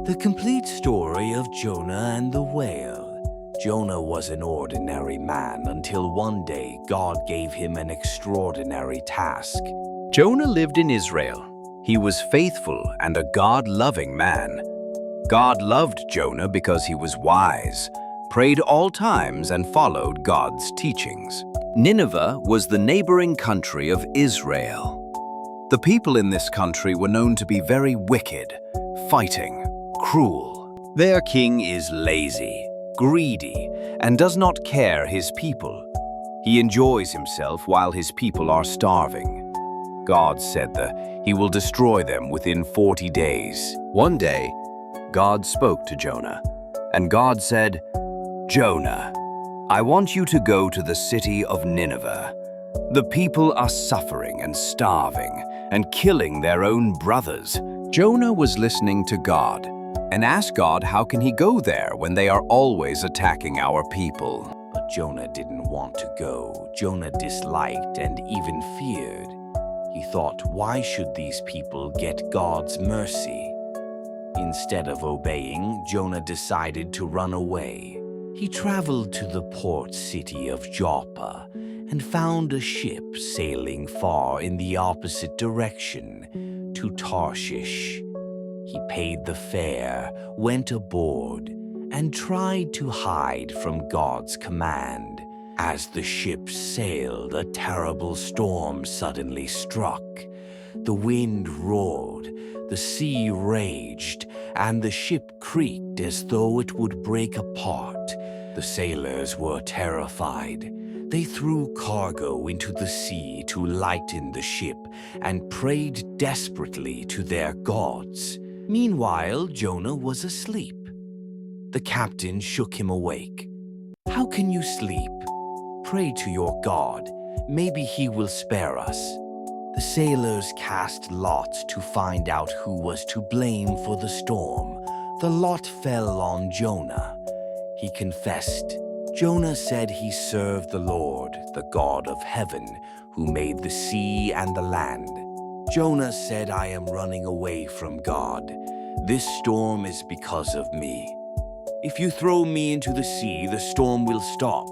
The complete story of Jonah and the whale. Jonah was an ordinary man until one day God gave him an extraordinary task. Jonah lived in Israel. He was faithful and a God-loving man. God loved Jonah because he was wise, prayed all times, and followed God's teachings. Nineveh was the neighboring country of Israel. The people in this country were known to be very wicked, fighting, cruel. Their king is lazy, greedy, and does not care his people. He enjoys himself while his people are starving. God said that he will destroy them within 40 days. One day, God spoke to Jonah, and God said, "Jonah, I want you to go to the city of Nineveh. The people are suffering and starving and killing their own brothers." Jonah was listening to God and asked God, how can he go there when they are always attacking our people? But Jonah didn't want to go. Jonah disliked and even feared. He thought, why should these people get God's mercy? Instead of obeying, Jonah decided to run away. He traveled to the port city of Joppa and found a ship sailing far in the opposite direction, to Tarshish. He paid the fare, went aboard, and tried to hide from God's command. As the ship sailed, a terrible storm suddenly struck. The wind roared, the sea raged, and the ship creaked as though it would break apart. The sailors were terrified. They threw cargo into the sea to lighten the ship and prayed desperately to their gods. Meanwhile, Jonah was asleep. The captain shook him awake. "How can you sleep? Pray to your God. Maybe he will spare us." The sailors cast lots to find out who was to blame for the storm. The lot fell on Jonah. He confessed. Jonah said he served the Lord, the God of heaven, who made the sea and the land. Jonah said, "I am running away from God. This storm is because of me. If you throw me into the sea, the storm will stop."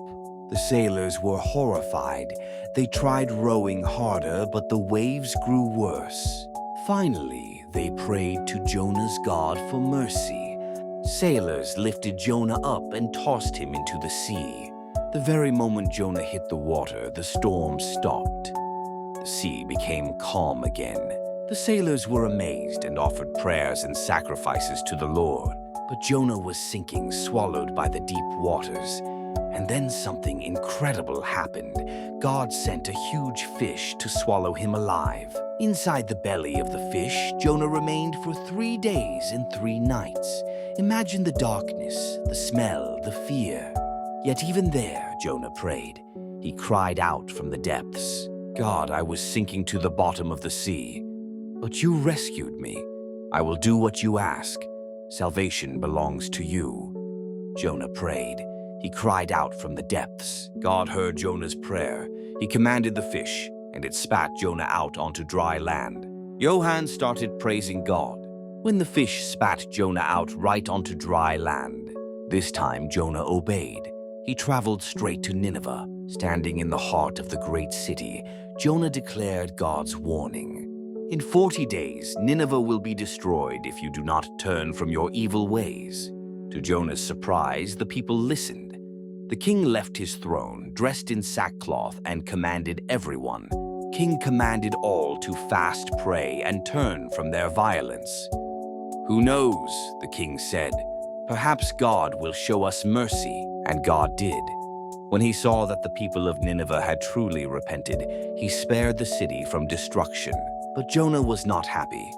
The sailors were horrified. They tried rowing harder, but the waves grew worse. Finally, they prayed to Jonah's God for mercy. Sailors lifted Jonah up and tossed him into the sea. The very moment Jonah hit the water, the storm stopped. The sea became calm again. The sailors were amazed and offered prayers and sacrifices to the Lord. But Jonah was sinking, swallowed by the deep waters. And then something incredible happened. God sent a huge fish to swallow him alive. Inside the belly of the fish, Jonah remained for 3 days and 3 nights. Imagine the darkness, the smell, the fear. Yet even there, Jonah prayed. He cried out from the depths, "God, I was sinking to the bottom of the sea, but you rescued me. I will do what you ask. Salvation belongs to you." Jonah prayed. He cried out from the depths. God heard Jonah's prayer. He commanded the fish, and it spat Jonah out onto dry land. Johann started praising God when the fish spat Jonah out right onto dry land. This time Jonah obeyed. He traveled straight to Nineveh. Standing in the heart of the great city, Jonah declared God's warning. "In 40 days, Nineveh will be destroyed if you do not turn from your evil ways." To Jonah's surprise, the people listened. The king left his throne, dressed in sackcloth, and commanded everyone. King commanded all to fast, pray, and turn from their violence. "Who knows?" the king said. "Perhaps God will show us mercy." And God did. When he saw that the people of Nineveh had truly repented, he spared the city from destruction. But Jonah was not happy.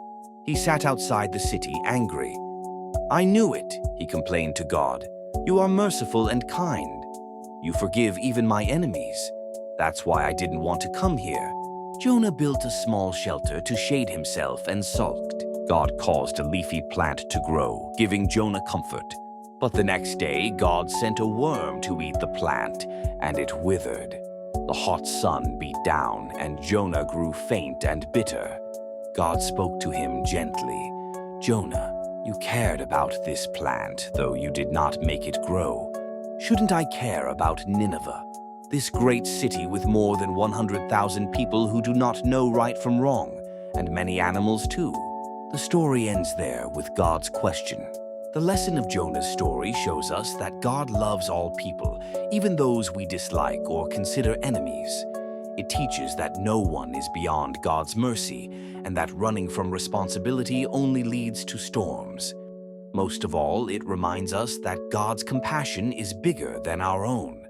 He sat outside the city, angry. "I knew it," he complained to God. "You are merciful and kind. You forgive even my enemies. That's why I didn't want to come here." Jonah built a small shelter to shade himself and sulked. God caused a leafy plant to grow, giving Jonah comfort. But the next day, God sent a worm to eat the plant, and it withered. The hot sun beat down, and Jonah grew faint and bitter. God spoke to him gently. "Jonah, You cared about this plant, though you did not make it grow. Shouldn't I care about Nineveh, this great city with more than 100,000 people who do not know right from wrong, and many animals too? The story ends there with God's question. The lesson of Jonah's story shows us that God loves all people, even those we dislike or consider enemies. It teaches that no one is beyond God's mercy, and that running from responsibility only leads to storms. Most of all, it reminds us that God's compassion is bigger than our own.